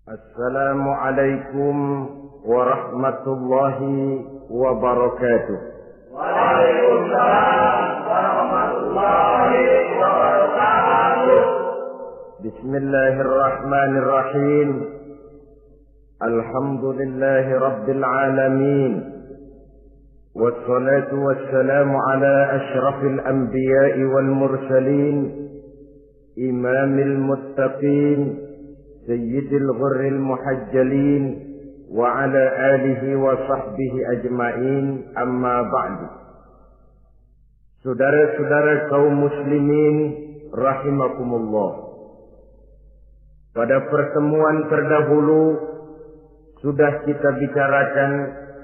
Assalamualaikum warahmatullahi wabarakatuh. Waalaikumsalam warahmatullahi wabarakatuh. Bismillahirrahmanirrahim. Alhamdulillahi rabbil alamin. Wassalatu wassalamu ala ashrafil anbiya'i wal mursalin, imamil muttaqin, sayyidil ghurril muhajjalin, wa ala alihi wa sahbihi ajma'in, amma ba'du. Saudara-saudara kaum muslimin rahimakumullah, pada pertemuan terdahulu sudah kita bicarakan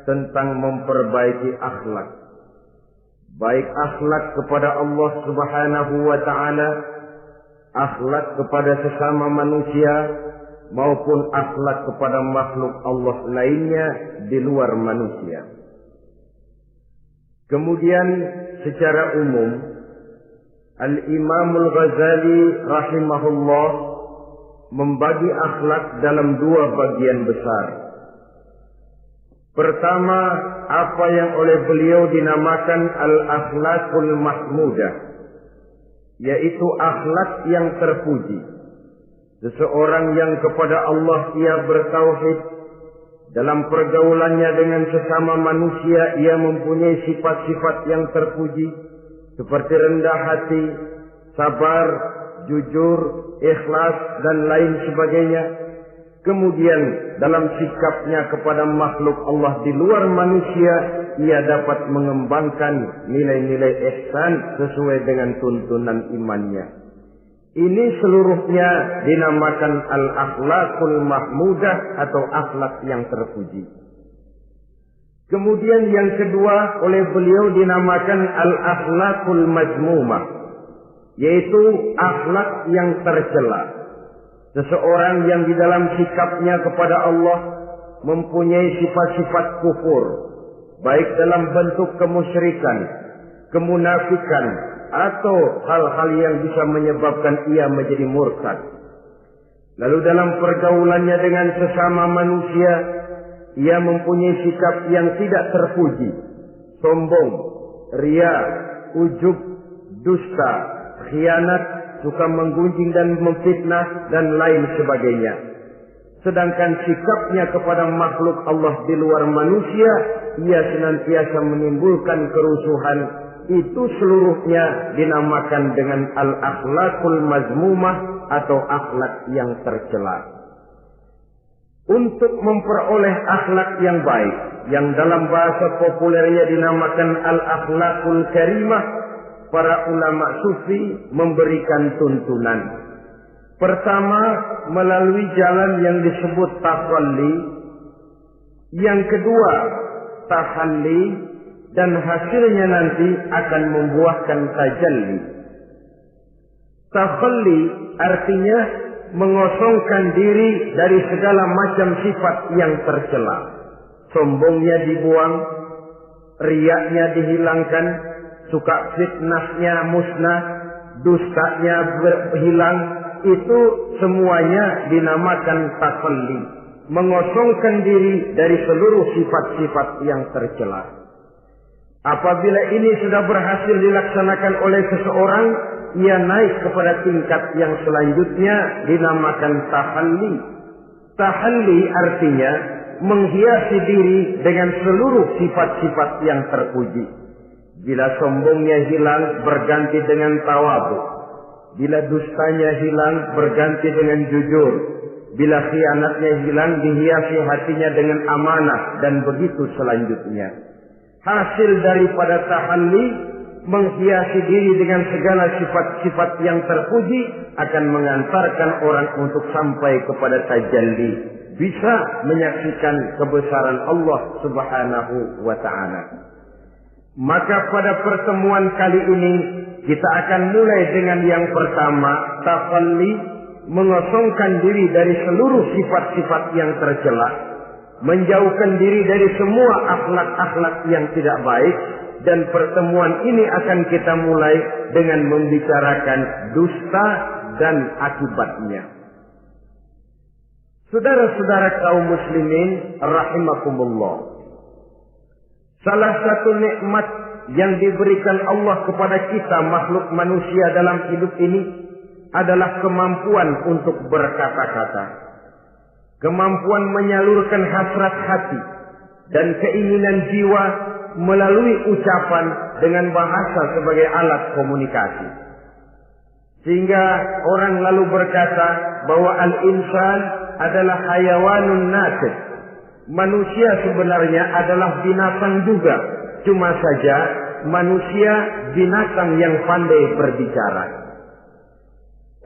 tentang memperbaiki akhlak, baik akhlak kepada Allah Subhanahu wa ta'ala, akhlak kepada sesama manusia, maupun akhlak kepada makhluk Allah lainnya di luar manusia. Kemudian secara umum Al-Imamul Ghazali rahimahullah membagi akhlak dalam dua bagian besar. Pertama, apa yang oleh beliau dinamakan al-akhlaqul mahmudah, yaitu akhlak yang terpuji. Seseorang yang kepada Allah ia bertauhid, dalam pergaulannya dengan sesama manusia ia mempunyai sifat-sifat yang terpuji, seperti rendah hati, sabar, jujur, ikhlas, dan lain sebagainya. Kemudian dalam sikapnya kepada makhluk Allah di luar manusia, ia dapat mengembangkan nilai-nilai ihsan sesuai dengan tuntunan imannya. Ini seluruhnya dinamakan al-akhlaqul mahmudah atau akhlak yang terpuji. Kemudian yang kedua oleh beliau dinamakan al-akhlaqul mazmumah, yaitu akhlak yang tercela. Seseorang yang di dalam sikapnya kepada Allah mempunyai sifat-sifat kufur, baik dalam bentuk kemusyrikan, kemunafikan, atau hal-hal yang bisa menyebabkan ia menjadi murtad. Lalu dalam pergaulannya dengan sesama manusia, ia mempunyai sikap yang tidak terpuji, sombong, ria, ujub, dusta, khianat, suka menggunjing dan memfitnah, dan lain sebagainya. Sedangkan sikapnya kepada makhluk Allah di luar manusia, ia senantiasa menimbulkan kerusuhan. Itu seluruhnya dinamakan dengan al-akhlaqul mazmumah atau akhlak yang tercela. Untuk memperoleh akhlak yang baik, yang dalam bahasa populernya dinamakan al-akhlaqul karimah, para ulama sufi memberikan tuntunan. Pertama, melalui jalan yang disebut takhalli. Yang kedua, tahalli. Dan hasilnya nanti akan membuahkan tajalli. Takhalli artinya mengosongkan diri dari segala macam sifat yang tercela. Sombongnya dibuang, riyaknya dihilangkan, suka fitnahnya musnah, dustanya hilang. Itu semuanya dinamakan takhalli, mengosongkan diri dari seluruh sifat-sifat yang tercela. Apabila ini sudah berhasil dilaksanakan oleh seseorang, ia naik kepada tingkat yang selanjutnya dinamakan tahalli. Tahalli artinya menghiasi diri dengan seluruh sifat-sifat yang terpuji. Bila sombongnya hilang, berganti dengan tawadhu. Bila dustanya hilang, berganti dengan jujur. Bila khianatnya hilang, dihiasi hatinya dengan amanah, dan begitu selanjutnya. Hasil daripada tahalli, menghiasi diri dengan segala sifat-sifat yang terpuji, akan mengantarkan orang untuk sampai kepada tajalli, bisa menyaksikan kebesaran Allah Subhanahu wa ta'ala. Maka pada pertemuan kali ini kita akan mulai dengan yang pertama, tahalli, mengosongkan diri dari seluruh sifat-sifat yang tercela, menjauhkan diri dari semua akhlak-akhlak yang tidak baik. Dan pertemuan ini akan kita mulai dengan membicarakan dusta dan akibatnya. Saudara-saudara kaum muslimin rahimakumullah. Salah satu nikmat yang diberikan Allah kepada kita makhluk manusia dalam hidup ini adalah kemampuan untuk berkata-kata. Kemampuan menyalurkan hasrat hati dan keinginan jiwa melalui ucapan dengan bahasa sebagai alat komunikasi. Sehingga orang lalu berkata bahwa al-insan adalah hayawanun natiq. Manusia sebenarnya adalah binatang juga. Cuma saja manusia binatang yang pandai berbicara.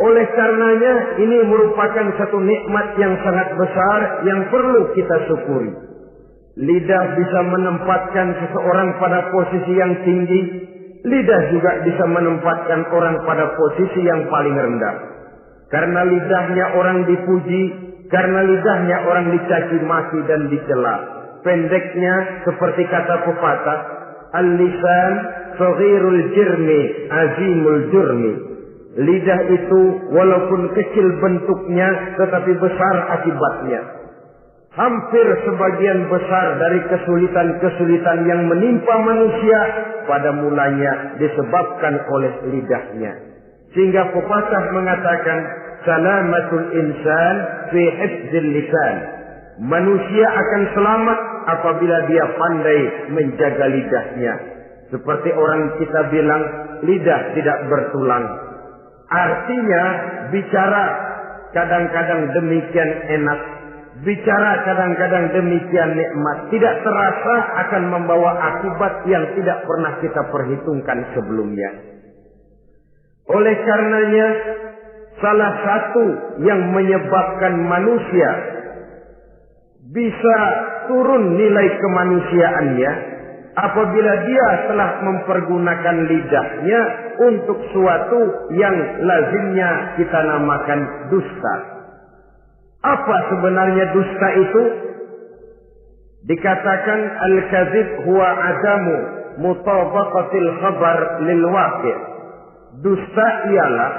Oleh karenanya ini merupakan satu nikmat yang sangat besar yang perlu kita syukuri. Lidah bisa menempatkan seseorang pada posisi yang tinggi. Lidah juga bisa menempatkan orang pada posisi yang paling rendah. Karena lidahnya orang dipuji, karena lidahnya orang dicaci maki dan dicela. Pendeknya seperti kata pepatah, al-lisan saghirul jirmi azimul jurmi. Lidah itu walaupun kecil bentuknya tetapi besar akibatnya. Hampir sebagian besar dari kesulitan-kesulitan yang menimpa manusia pada mulanya disebabkan oleh lidahnya. Sehingga pepatah mengatakan salamatul insan fi hifdzil lisan. Manusia akan selamat apabila dia pandai menjaga lidahnya. Seperti orang kita bilang lidah tidak bertulang. Artinya bicara kadang-kadang demikian enak, bicara kadang-kadang demikian nikmat, tidak terasa akan membawa akibat yang tidak pernah kita perhitungkan sebelumnya. Oleh karenanya salah satu yang menyebabkan manusia bisa turun nilai kemanusiaannya apabila dia telah mempergunakan lidahnya untuk suatu yang lazimnya kita namakan dusta. Apa sebenarnya dusta itu? Dikatakan al-kadzib huwa adamu mutabaqatil khabar lil waqi'. Dusta ialah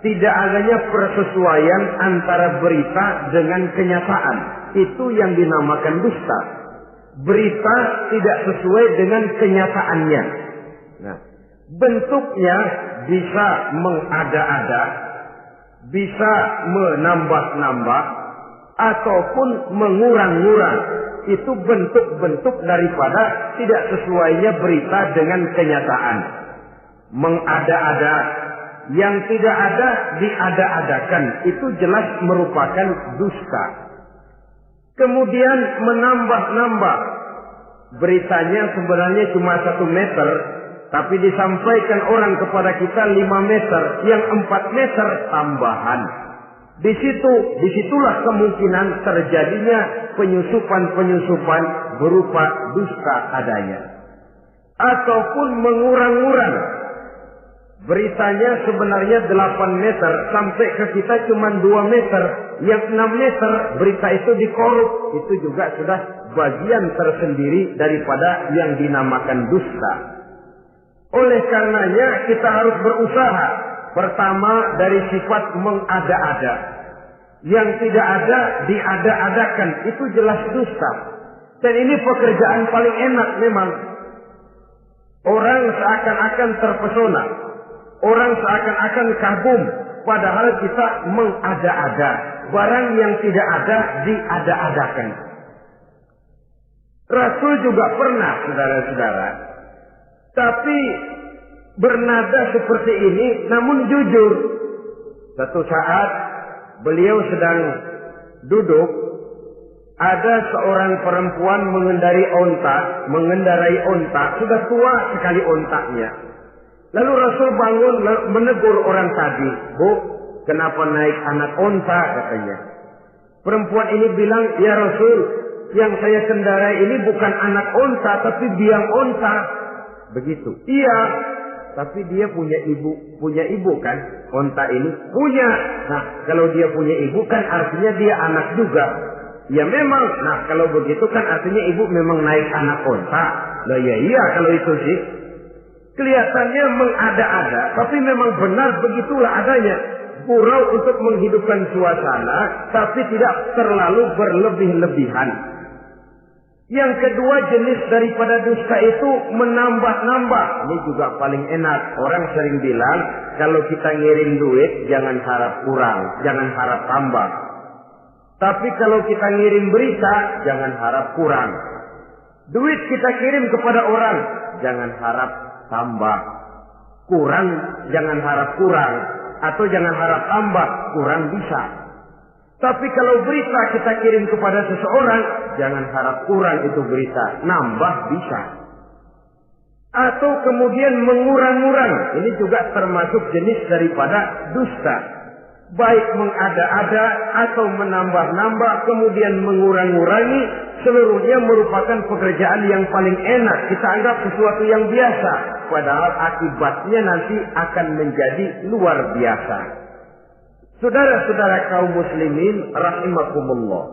tidak adanya persesuaian antara berita dengan kenyataan. Itu yang dinamakan dusta. Berita tidak sesuai dengan kenyataannya. Nah, bentuknya bisa mengada-ada, bisa menambah-nambah, ataupun mengurang-ngurang. Itu bentuk-bentuk daripada tidak sesuainya berita dengan kenyataan. Mengada-ada, yang tidak ada diada-adakan, itu jelas merupakan dusta. Kemudian menambah-nambah, beritanya sebenarnya cuma 1 meter, tapi disampaikan orang kepada kita 5 meter, yang 4 meter tambahan. Disitulah kemungkinan terjadinya penyusupan-penyusupan berupa dusta adanya. Ataupun mengurang-urang. Beritanya sebenarnya 8 meter, sampai ke kita cuma 2 meter. Yang 6 meter berita itu dikorup. Itu juga sudah bagian tersendiri daripada yang dinamakan dusta. Oleh karenanya kita harus berusaha. Pertama dari sifat mengada-ada. Yang tidak ada diada-adakan. Itu jelas dusta. Dan ini pekerjaan paling enak memang. Orang seakan-akan terpesona. Orang seakan-akan kagum. Padahal kita mengada-ada. Barang yang tidak ada diada-adakan. Rasul juga pernah, saudara-saudara. Tapi bernada seperti ini, namun jujur. Satu saat beliau sedang duduk, ada seorang perempuan mengendarai onta, sudah tua sekali ontaknya. Lalu Rasul bangun menegur orang tadi, "Bu, kenapa naik anak onta?" katanya. Perempuan ini bilang, "Ya Rasul, yang saya kendarai ini bukan anak onta, tapi biang onta." Begitu. "Iya, tapi dia punya ibu kan? Onta ini punya. Nah, kalau dia punya ibu kan artinya dia anak juga." "Ya memang. Nah, kalau begitu kan artinya ibu memang naik anak onta." "Lah ya iya kalau itu sih." Kelihatannya mengada-ada, tapi memang benar begitulah adanya. Gurau untuk menghidupkan suasana, tapi tidak terlalu berlebih-lebihan. Yang kedua jenis daripada dusta itu menambah-nambah. Ini juga paling enak. Orang sering bilang, kalau kita ngirim duit, jangan harap kurang, jangan harap tambah. Tapi kalau kita ngirim berita, jangan harap kurang. Duit kita kirim kepada orang, jangan harap tambah. Kurang, jangan harap kurang. Atau jangan harap tambah, kurang bisa. Tapi kalau berita kita kirim kepada seseorang, jangan harap kurang itu berita, nambah bisa. Atau kemudian mengurang-urang, ini juga termasuk jenis daripada dusta. Baik mengada-ada atau menambah-nambah, kemudian mengurang-urangi, seluruhnya merupakan pekerjaan yang paling enak. Kita anggap sesuatu yang biasa, padahal akibatnya nanti akan menjadi luar biasa. Saudara-saudara kaum muslimin rahimakumullah.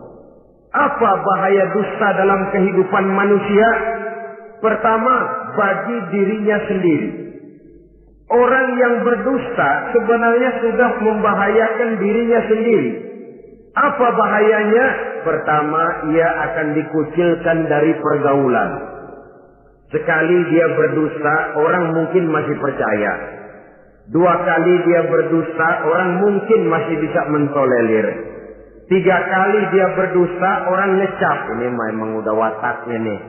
Apa bahaya dusta dalam kehidupan manusia? Pertama, bagi dirinya sendiri. Orang yang berdusta sebenarnya sudah membahayakan dirinya sendiri. Apa bahayanya? Pertama, ia akan dikucilkan dari pergaulan. Sekali dia berdusta, orang mungkin masih percaya. 2 kali dia berdusta, orang mungkin masih bisa mentolerir. 3 kali dia berdusta, orang ngecap. Ini memang udah wataknya nih.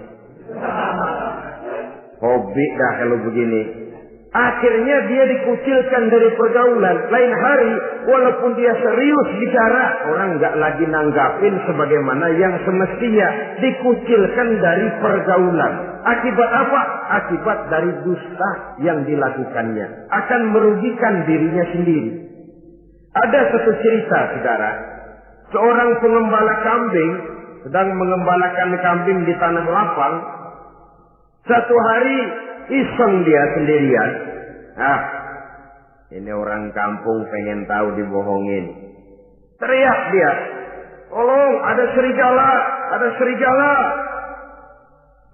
Hobi dah kalau begini. Akhirnya dia dikucilkan dari pergaulan. Lain hari, walaupun dia serius bicara, orang nggak lagi nanggapin sebagaimana yang semestinya. Dikucilkan dari pergaulan. Akibat apa? Akibat dari dusta yang dilakukannya. Akan merugikan dirinya sendiri. Ada satu cerita, saudara. Seorang pengembala kambing sedang mengembalakan kambing di tanah lapang. Satu hari iseng dia sendirian. Ini orang kampung pengen tahu dibohongin. Teriak dia, tolong ada serigala, ada serigala.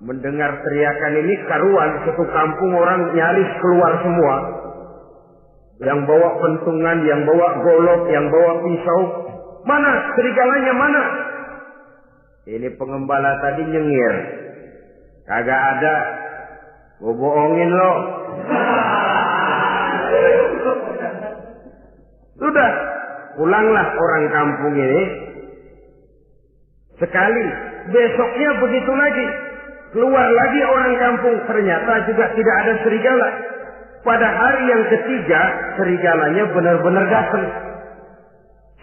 Mendengar teriakan ini karuan, satu kampung orang nyaris keluar semua. Yang bawa pentungan, yang bawa golok, yang bawa pisau. Mana serigalanya mana? Ini pengembala tadi nyengir. Kagak ada. Gua bohongin lo. Sudah, pulanglah orang kampung ini. Sekali, besoknya begitu lagi. Keluar lagi orang kampung, ternyata juga tidak ada serigala. Pada hari yang ketiga, serigalanya benar-benar datang.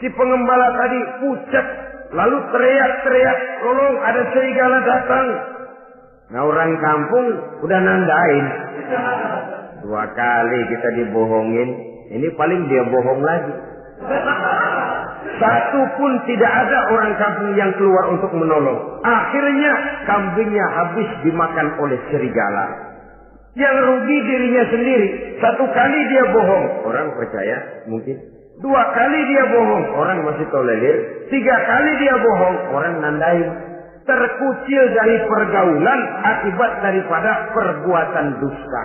Si pengembala tadi pucat, lalu teriak-teriak, tolong ada serigala datang. Nah orang kampung udah nandain. 2 kali kita dibohongin, ini paling dia bohong lagi. Satu pun tidak ada orang kampung yang keluar untuk menolong. Akhirnya kambingnya habis dimakan oleh serigala. Yang rugi dirinya sendiri. 1 kali dia bohong, orang percaya mungkin. 2 kali dia bohong, orang masih tolerir. 3 kali dia bohong, orang nandain. Terkucil dari pergaulan akibat daripada perbuatan dusta.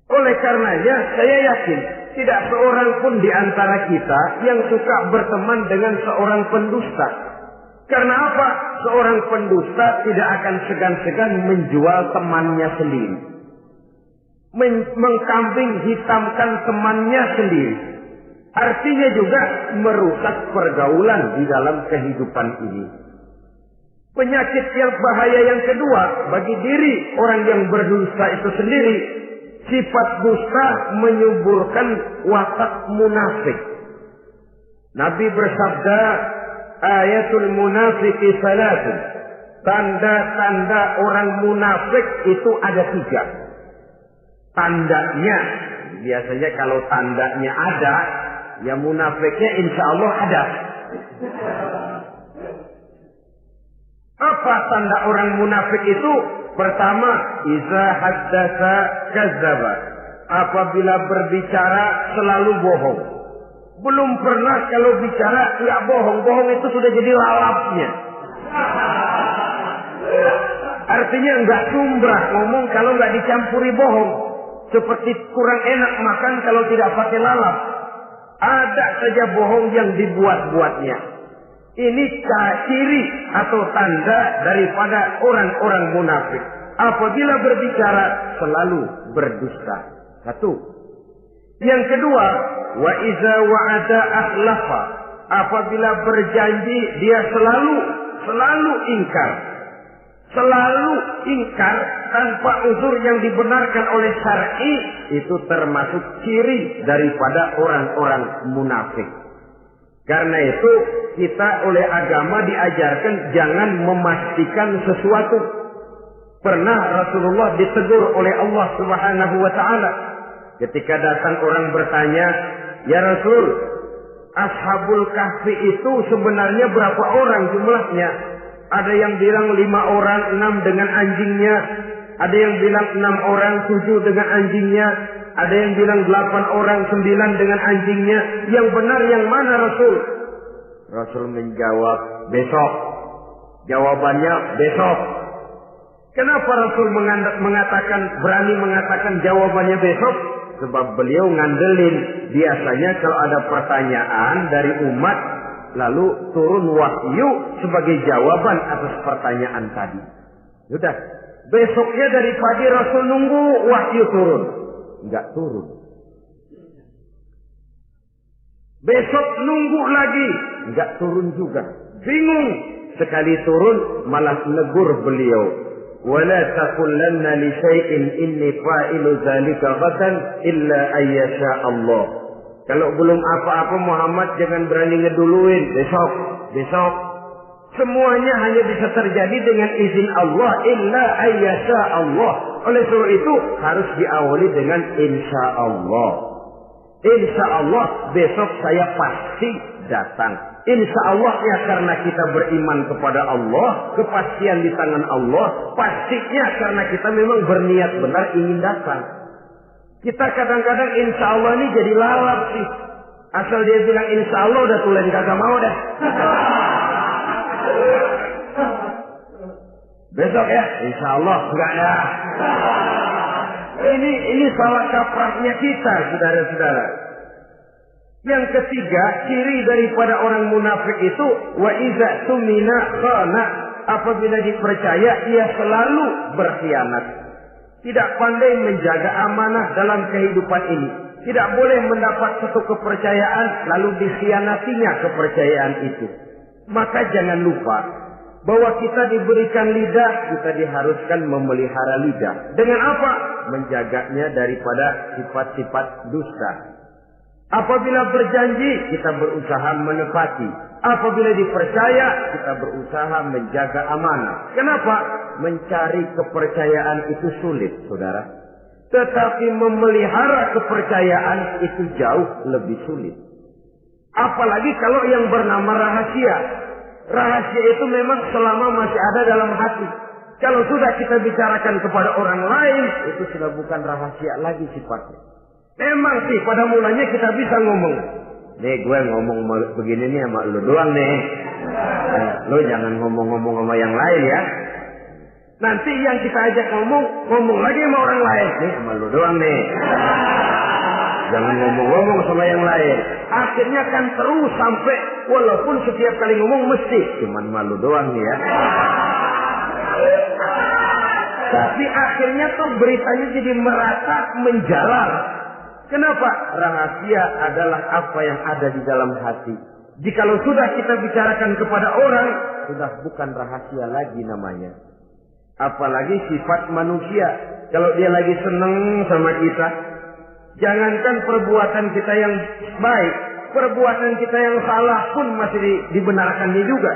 Oleh karenanya saya yakin tidak seorang pun di antara kita yang suka berteman dengan seorang pendusta. Karena apa? Seorang pendusta tidak akan segan-segan menjual temannya sendiri. Mengkambing hitamkan temannya sendiri. Artinya juga merusak pergaulan di dalam kehidupan ini. Penyakit yang bahaya yang kedua bagi diri orang yang berdusta itu sendiri, sifat dusta menyuburkan watak munafik. Nabi bersabda, ayatul munafiqi salatun. Tanda-tanda orang munafik itu ada 3. Tandanya, biasanya kalau tandanya ada, ya munafiknya insya Allah ada. Apa tanda orang munafik itu? Pertama, iza haddatsa kadzdzaba. Apabila berbicara selalu bohong. Belum pernah kalau bicara enggak bohong. Bohong itu sudah jadi lalapnya. Artinya enggak sumbrah ngomong kalau enggak dicampuri bohong. Seperti kurang enak makan kalau tidak pakai lalap. Ada saja bohong yang dibuat-buatnya. Ini ciri atau tanda daripada orang-orang munafik. Apabila berbicara selalu berdusta. Satu. Yang kedua, wa iza wa'ada akhlafa. Apabila berjanji dia selalu ingkar. Selalu ingkar tanpa uzur yang dibenarkan oleh syar'i, itu termasuk ciri daripada orang-orang munafik. Karena itu kita oleh agama diajarkan jangan memastikan sesuatu. Pernah Rasulullah ditegur oleh Allah Subhanahu wa taala ketika datang orang bertanya, "Ya Rasul, Ashabul Kahfi itu sebenarnya berapa orang jumlahnya?" Ada yang bilang 5 orang, 6 dengan anjingnya. Ada yang bilang 6 orang, 7 dengan anjingnya. Ada yang bilang 8 orang, 9 dengan anjingnya. Yang benar yang mana Rasul? Rasul menjawab, besok. Jawabannya besok. Kenapa Rasul berani mengatakan jawabannya besok? Sebab beliau ngandelin. Biasanya kalau ada pertanyaan dari umat, lalu turun wahyu sebagai jawaban atas pertanyaan tadi. Sudah. Besoknya dari pagi Rasul nunggu wahyu turun. Enggak turun. Besok nunggu lagi. Enggak turun juga. Bingung. Sekali turun malah negur beliau. Wala taqulanna li syai'in inni fa'ilu dzalika ghadan illa ayyasha Allah. Kalau belum apa-apa Muhammad jangan berani ngeduluin. Besok. Semuanya hanya bisa terjadi dengan izin Allah. Illa ayyasha Allah. Oleh sebab itu harus diawali dengan insya Allah. Insya Allah besok saya pasti datang. Insya Allah ya karena kita beriman kepada Allah. Kepastian di tangan Allah. Pastinya karena kita memang berniat benar ingin datang. Kita kadang-kadang insya Allah ini jadi lalap sih. Asal dia bilang insya Allah udah tulen kagak mau dah. Besok ya, insya Allah enggak ya. Ini salah kaprahnya kita, saudara-saudara. Yang ketiga, ciri daripada orang munafik itu wa iza tumina khana. Apabila dipercaya, ia selalu berkhianat. Tidak pandai menjaga amanah dalam kehidupan ini. Tidak boleh mendapat satu kepercayaan lalu dikhianatinya kepercayaan itu. Maka jangan lupa bahwa kita diberikan lidah, kita diharuskan memelihara lidah. Dengan apa? Menjaganya daripada sifat-sifat dusta. Apabila berjanji, kita berusaha menepati. Apabila dipercaya, kita berusaha menjaga amanah. Kenapa? Mencari kepercayaan itu sulit, saudara. Tetapi memelihara kepercayaan itu jauh lebih sulit. Apalagi kalau yang bernama rahasia. Rahasia itu memang selama masih ada dalam hati. Kalau sudah kita bicarakan kepada orang lain, itu sudah bukan rahasia lagi sifatnya. Memang sih pada mulanya kita bisa ngomong. Nih gue ngomong begini nih sama lu doang nih. Lu jangan ngomong-ngomong sama yang lain ya. Nanti yang kita ajak ngomong lagi sama orang lain. Nih sama lu doang nih. Jangan ngomong-ngomong sama yang lain. Akhirnya kan terus sampai walaupun setiap kali ngomong mesti cuman malu doang nih ya. Tapi akhirnya tuh beritanya jadi merata menjalar. Kenapa? Rahasia adalah apa yang ada di dalam hati. Jikalau sudah kita bicarakan kepada orang, sudah bukan rahasia lagi namanya. Apalagi sifat manusia. Kalau dia lagi seneng sama kita, jangankan perbuatan kita yang baik, perbuatan kita yang salah pun masih dibenarkannya juga.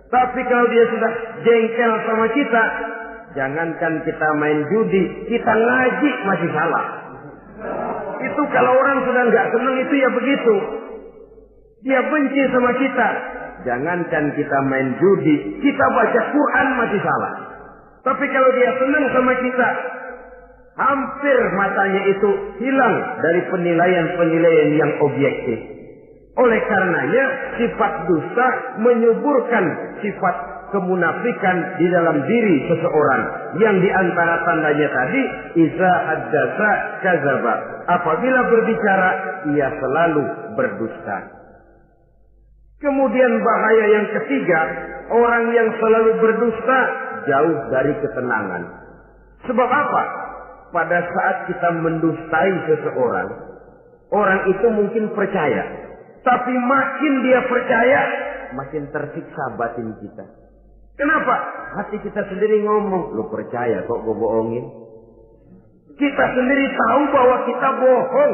Tapi kalau dia sudah jengkel sama kita, jangankan kita main judi, kita ngaji masih salah. Itu kalau orang sudah nggak senang itu ya begitu. Dia benci sama kita. Jangankan kita main judi, kita baca Quran masih salah. Tapi kalau dia senang sama kita, hampir matanya itu hilang dari penilaian-penilaian yang objektif. Oleh karenanya sifat dusta menyuburkan sifat kemunafikan di dalam diri seseorang. Yang diantara tandanya tadi, iza haddasa kazaba. Apabila berbicara, ia selalu berdusta. Kemudian bahaya yang ketiga, orang yang selalu berdusta jauh dari ketenangan. Sebab apa? Pada saat kita mendustai seseorang, orang itu mungkin percaya. Tapi makin dia percaya, makin tersiksa batin kita. Kenapa? Hati kita sendiri ngomong, lu percaya kok gue bohongin? Kita sendiri tahu bahwa kita bohong.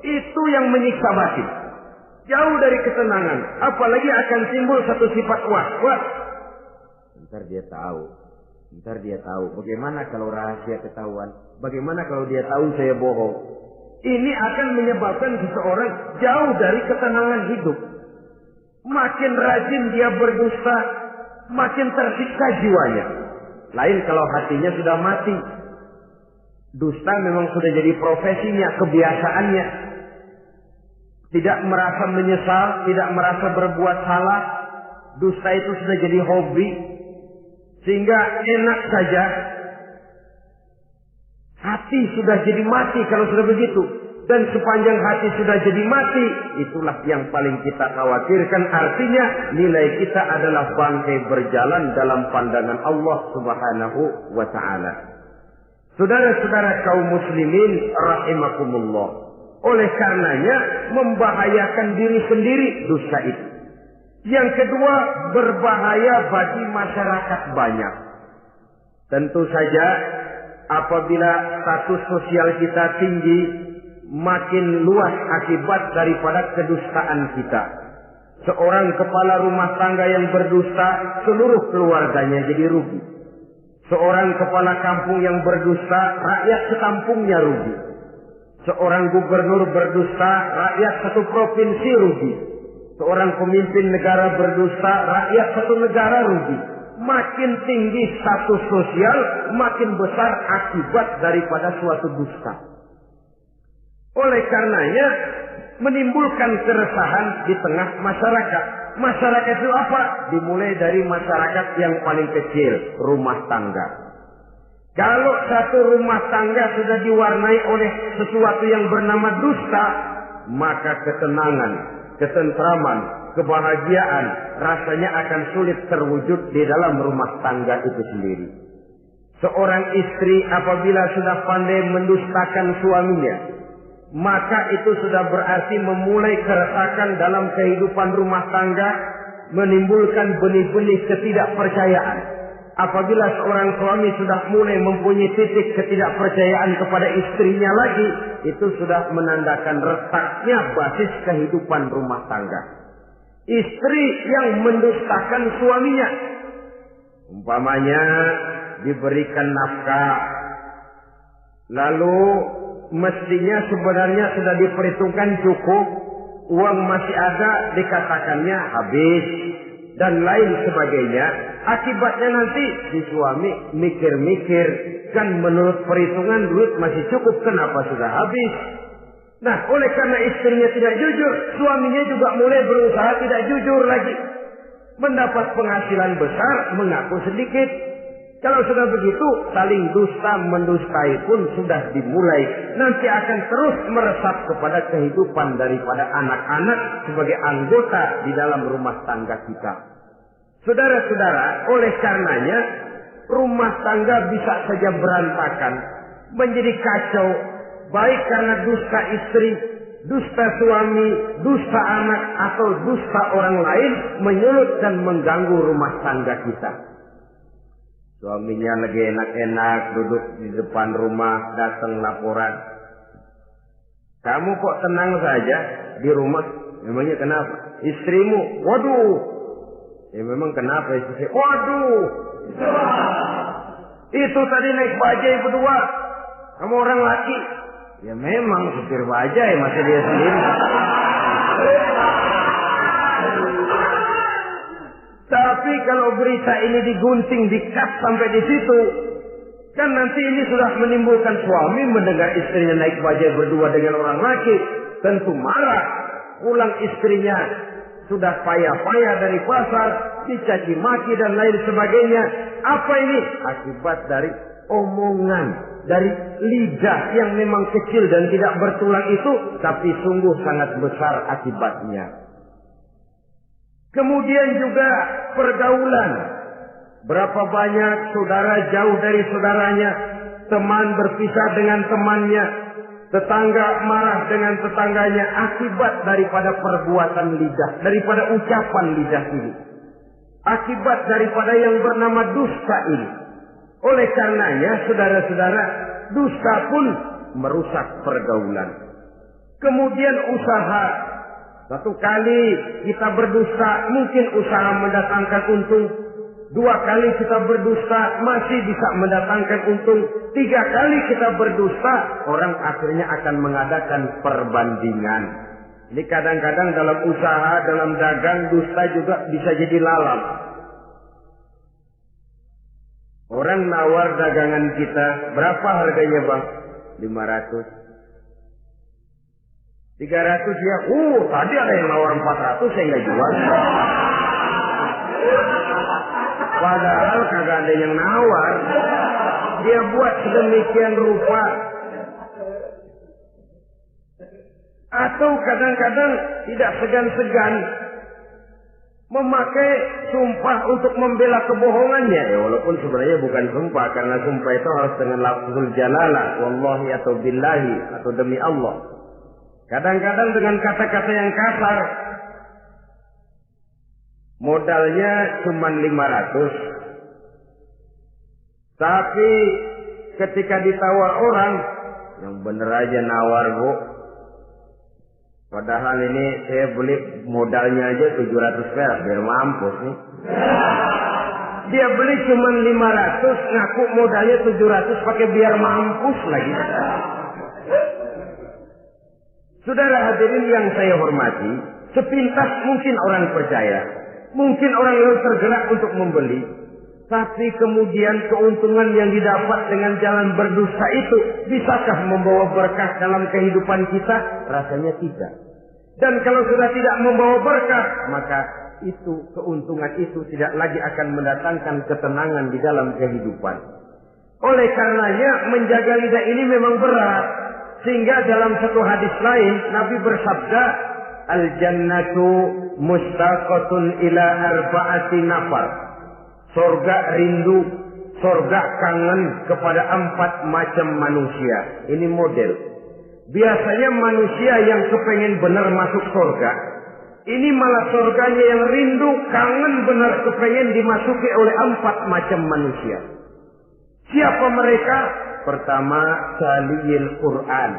Itu yang menyiksa batin. Jauh dari ketenangan. Apalagi akan timbul satu sifat was-was. Ntar dia tahu. Bagaimana kalau rahasia ketahuan? Bagaimana kalau dia tahu saya bohong? Ini akan menyebabkan seseorang jauh dari ketenangan hidup. Makin rajin dia berdusta, makin tersiksa jiwanya. Lain kalau hatinya sudah mati. Dusta memang sudah jadi profesinya, kebiasaannya. Tidak merasa menyesal, tidak merasa berbuat salah. Dusta itu sudah jadi hobi. Sehingga enak saja. Hati sudah jadi mati kalau sudah begitu. Dan sepanjang hati sudah jadi mati, itulah yang paling kita khawatirkan. Artinya nilai kita adalah bangkai berjalan dalam pandangan Allah Subhanahu wa ta'ala. Saudara-saudara kaum muslimin rahimakumullah. Oleh karenanya membahayakan diri sendiri dusta itu. Yang kedua, berbahaya bagi masyarakat banyak. Tentu saja apabila status sosial kita tinggi, makin luas akibat daripada kedustaan kita. Seorang kepala rumah tangga yang berdusta, seluruh keluarganya jadi rugi. Seorang kepala kampung yang berdusta, rakyat sekampungnya rugi. Seorang gubernur berdusta, rakyat satu provinsi rugi. Seorang pemimpin negara berdusta, rakyat satu negara rugi. Makin tinggi status sosial, makin besar akibat daripada suatu dusta. Oleh karenanya, menimbulkan keresahan di tengah masyarakat. Masyarakat itu apa? Dimulai dari masyarakat yang paling kecil, rumah tangga. Kalau satu rumah tangga sudah diwarnai oleh sesuatu yang bernama dusta, maka ketenangan, ketentraman, kebahagiaan rasanya akan sulit terwujud di dalam rumah tangga itu sendiri. Seorang istri apabila sudah pandai mendustakan suaminya, maka itu sudah berarti memulai keretakan dalam kehidupan rumah tangga, menimbulkan benih-benih ketidakpercayaan. Apabila seorang suami sudah mulai mempunyai titik ketidakpercayaan kepada istrinya lagi, itu sudah menandakan retaknya basis kehidupan rumah tangga. Istri yang mendustakan suaminya, umpamanya diberikan nafkah, lalu mestinya sebenarnya sudah diperhitungkan cukup, uang masih ada, dikatakannya habis, dan lain sebagainya. Akibatnya nanti si suami mikir-mikir, kan menurut perhitungan duit masih cukup, kenapa sudah habis? Nah, oleh karena istrinya tidak jujur, suaminya juga mulai berusaha tidak jujur lagi. Mendapat penghasilan besar, mengaku sedikit. Kalau sudah begitu, saling dusta mendustai pun sudah dimulai. Nanti akan terus meresap kepada kehidupan daripada anak-anak sebagai anggota di dalam rumah tangga kita. Saudara-saudara, oleh karenanya rumah tangga bisa saja berantakan, menjadi kacau, baik karena dusta istri, dusta suami, dusta anak, atau dusta orang lain menyulut dan mengganggu rumah tangga kita. Suaminya lagi enak-enak duduk di depan rumah, datang laporan. Kamu kok tenang saja di rumah? Memangnya kenapa? Istrimu, waduh. Ya memang kenapa istri? Waduh. Itu tadi naik bajai berdua. Kamu orang laki. Ya memang supir bajai, masa dia sendiri. Tapi kalau berita ini digunting, dikat sampai di situ, kan nanti ini sudah menimbulkan suami mendengar istrinya naik bajai berdua dengan orang laki, tentu marah. Pulang istrinya sudah payah-payah dari pasar, dicaci maki dan lain sebagainya. Apa ini? Akibat dari omongan dari lidah yang memang kecil dan tidak bertulang itu, tapi sungguh sangat besar akibatnya. Kemudian juga pergaulan. Berapa banyak saudara jauh dari saudaranya, teman berpisah dengan temannya, tetangga marah dengan tetangganya akibat daripada perbuatan lidah, daripada ucapan lidah ini. Akibat daripada yang bernama dusta ini. Oleh karenanya, saudara-saudara, dusta pun merusak pergaulan. Kemudian usaha. Satu kali kita berdusta, mungkin usaha mendatangkan untung. 2 kali kita berdusta, masih bisa mendatangkan untung. 3 kali kita berdusta, orang akhirnya akan mengadakan perbandingan. Ini kadang-kadang dalam usaha, dalam dagang, dusta juga bisa jadi lalat. Orang nawar dagangan kita, berapa harganya bang? 500. 300 ya, tadi ada yang nawar 400, saya nggak jual. Padahal kagak ada yang nawar. Dia buat sedemikian rupa. Atau kadang-kadang tidak segan-segan memakai sumpah untuk membela kebohongannya. Ya, walaupun sebenarnya bukan sumpah, karena sumpah itu harus dengan lafzul jalalah, wallahi atau billahi, atau demi Allah. Kadang-kadang dengan kata-kata yang kasar. Modalnya cuma 500. Tapi ketika ditawar orang, yang bener aja nawar bu. Padahal ini saya beli modalnya aja 700 perak, biar mampus nih. Dia beli cuma 500, ngaku modalnya 700 pakai biar mampus lagi. Saudara hadirin yang saya hormati, sepintas mungkin orang percaya. Mungkin orang yang tergerak untuk membeli. Tapi kemudian keuntungan yang didapat dengan jalan berdusta itu, bisakah membawa berkah dalam kehidupan kita? Rasanya tidak. Dan kalau sudah tidak membawa berkah, maka itu keuntungan itu tidak lagi akan mendatangkan ketenangan di dalam kehidupan. Oleh karenanya menjaga lidah ini memang berat. Sehingga dalam satu hadis lain Nabi bersabda, al-jannatu mustaqatun ila arba'ati nafar. Surga rindu, surga kangen kepada 4 macam manusia. Ini model. Biasanya manusia yang kepengen benar masuk surga, ini malah surganya yang rindu, kangen benar kepengen dimasuki oleh 4 macam manusia. Siapa mereka? Pertama, taliyil Quran.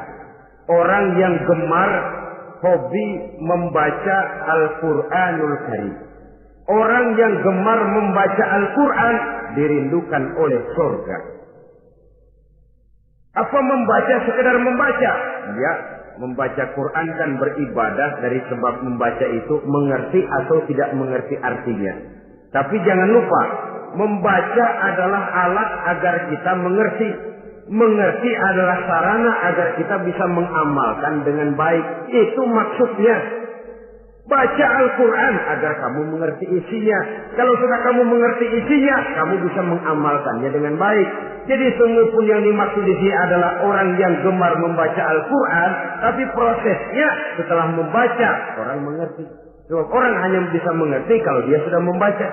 Orang yang gemar, hobi membaca Al-Quranul Karim. Orang yang gemar membaca Al-Quran dirindukan oleh surga. Apa membaca sekedar membaca? Ya, membaca Quran kan beribadah, dari sebab membaca itu mengerti atau tidak mengerti artinya. Tapi jangan lupa, membaca adalah alat agar kita mengerti. Mengerti adalah sarana agar kita bisa mengamalkan dengan baik. Itu maksudnya. Baca Al-Quran agar kamu mengerti isinya. Kalau sudah kamu mengerti isinya, kamu bisa mengamalkannya dengan baik. Jadi sungguh pun yang dimaksud di sini adalah orang yang gemar membaca Al-Quran, tapi prosesnya setelah membaca orang mengerti. Sebab orang hanya bisa mengerti kalau dia sudah membaca.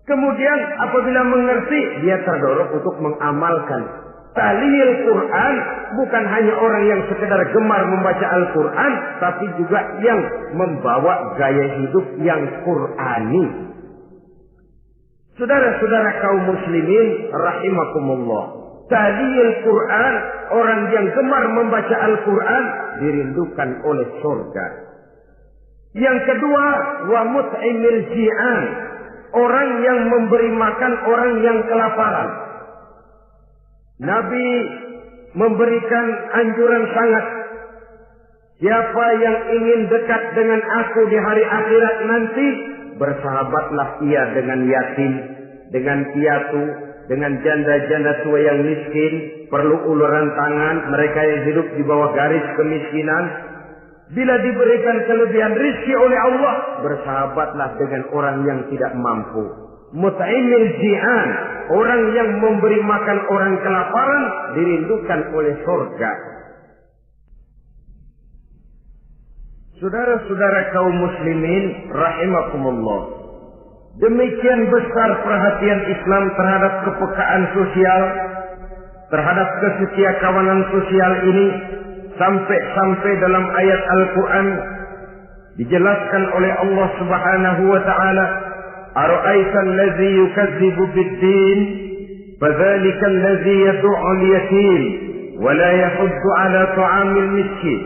Kemudian apabila mengerti, dia terdorong untuk mengamalkan. Taliyil Quran bukan hanya orang yang sekedar gemar membaca Al-Quran, tapi juga yang membawa gaya hidup yang Qurani. Saudara-saudara kaum muslimin rahimakumullah. Taliyil Quran, orang yang gemar membaca Al-Quran dirindukan oleh surga. Yang kedua, wa mut'imil ji'an, orang yang memberi makan orang yang kelaparan. Nabi memberikan anjuran sangat. Siapa yang ingin dekat dengan aku di hari akhirat nanti, bersahabatlah ia dengan yatim, dengan piatu, dengan janda-janda tua yang miskin, perlu uluran tangan, mereka yang hidup di bawah garis kemiskinan. Bila diberikan kelebihan rizki oleh Allah, bersahabatlah dengan orang yang tidak mampu. Mut'imil ji'an, orang yang memberi makan orang kelaparan dirindukan oleh surga. Saudara-saudara kaum muslimin rahimakumullah, demikian besar perhatian Islam terhadap kepekaan sosial, terhadap kesetiakawanan sosial ini, sampai dalam ayat Al-Quran dijelaskan oleh Allah Subhanahu wa ta'ala, ara'aita allazi yukadzibu bid-din fadzalika allazi yad'u al-yatim wa la yahuddu ala ta'amil miskin.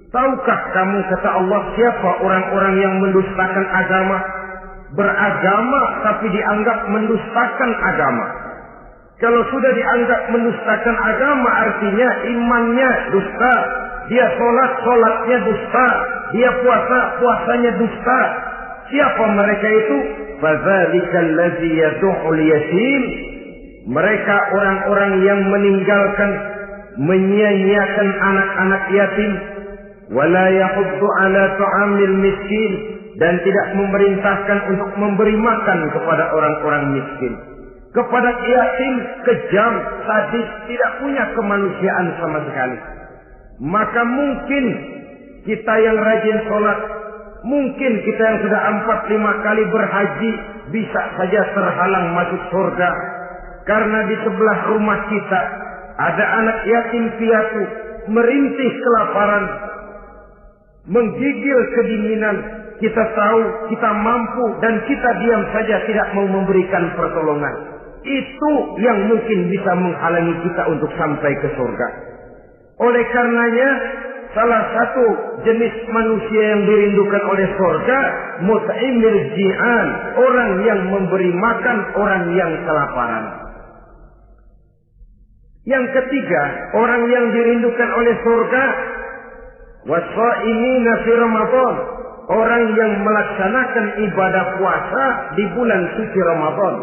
Tahukah kamu, kata Allah, siapa orang-orang yang mendustakan agama, beragama tapi dianggap mendustakan agama? Kalau sudah dianggap mendustakan agama, artinya imannya dusta, dia sholatnya dusta, dia puasanya dusta. Siapa mereka itu? Fadzalika allazi yad'ul yatim. Mereka orang-orang yang meninggalkan, menyia-nyiakan anak-anak yatim, wala yahuddu ala ta'amil miskin, dan tidak memerintahkan untuk memberi makan kepada orang-orang miskin. Kepada yatim kejam, sadis, tidak punya kemanusiaan sama sekali. Maka mungkin kita yang rajin sholat, mungkin kita yang sudah 4-5 kali berhaji, bisa saja terhalang masuk surga. Karena di sebelah rumah kita ada anak yatim piatu, merintih kelaparan, menggigil kedinginan. Kita tahu, kita mampu, dan kita diam saja tidak mau memberikan pertolongan. Itu yang mungkin bisa menghalangi kita untuk sampai ke surga. Oleh karenanya, salah satu jenis manusia yang dirindukan oleh surga, mut'imil ji'an, orang yang memberi makan orang yang kelaparan. Yang ketiga, orang yang dirindukan oleh surga, wasa'imina fi Ramadan, orang yang melaksanakan ibadah puasa di bulan suci Ramadan.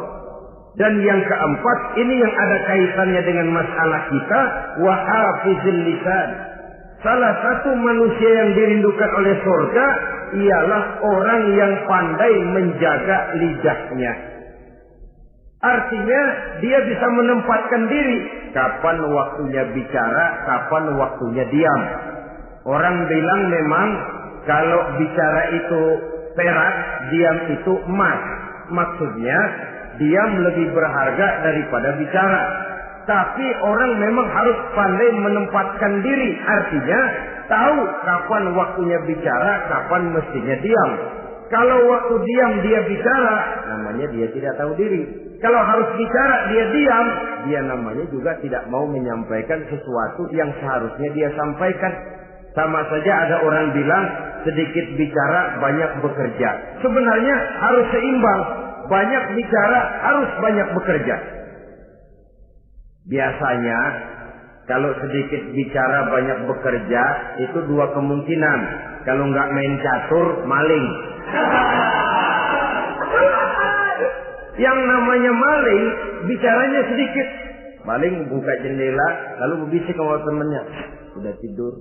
Dan yang keempat, ini yang ada kaitannya dengan masalah kita, wa hafizil lisan. Salah satu manusia yang dirindukan oleh surga ialah orang yang pandai menjaga lidahnya. Artinya dia bisa menempatkan diri, kapan waktunya bicara, kapan waktunya diam. Orang bilang memang kalau bicara itu perak, diam itu emas. Maksudnya diam lebih berharga daripada bicara. Tapi orang memang harus pandai menempatkan diri. Artinya tahu kapan waktunya bicara, kapan mestinya diam. Kalau waktu diam dia bicara, namanya dia tidak tahu diri. Kalau harus bicara dia diam, dia namanya juga tidak mau menyampaikan sesuatu yang seharusnya dia sampaikan. Sama saja ada orang bilang sedikit bicara banyak bekerja. Sebenarnya harus seimbang. Banyak bicara harus banyak bekerja. Biasanya kalau sedikit bicara banyak bekerja itu dua kemungkinan. Kalau nggak main catur, maling. Yang namanya maling bicaranya sedikit. Maling buka jendela lalu berbisik sama temennya, udah tidur.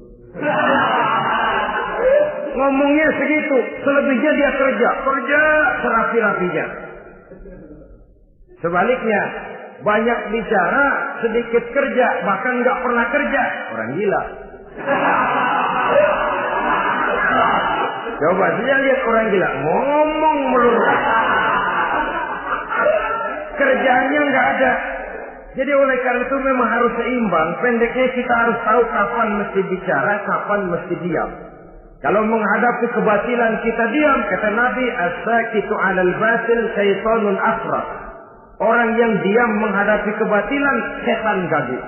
Ngomongnya segitu, selebihnya dia kerja serapi-rapinya. Sebaliknya, banyak bicara, sedikit kerja, bahkan nggak pernah kerja. Orang gila. Coba saja lihat orang gila, ngomong melulu. Kerjanya nggak ada. Jadi oleh karena itu memang harus seimbang. Pendeknya kita harus tahu kapan mesti bicara, kapan mesti diam. Kalau menghadapi kebatilan kita diam, kata Nabi, as-sakitu 'alal batil syaitanun asraf. Orang yang diam menghadapi kebatilan, setan gagu.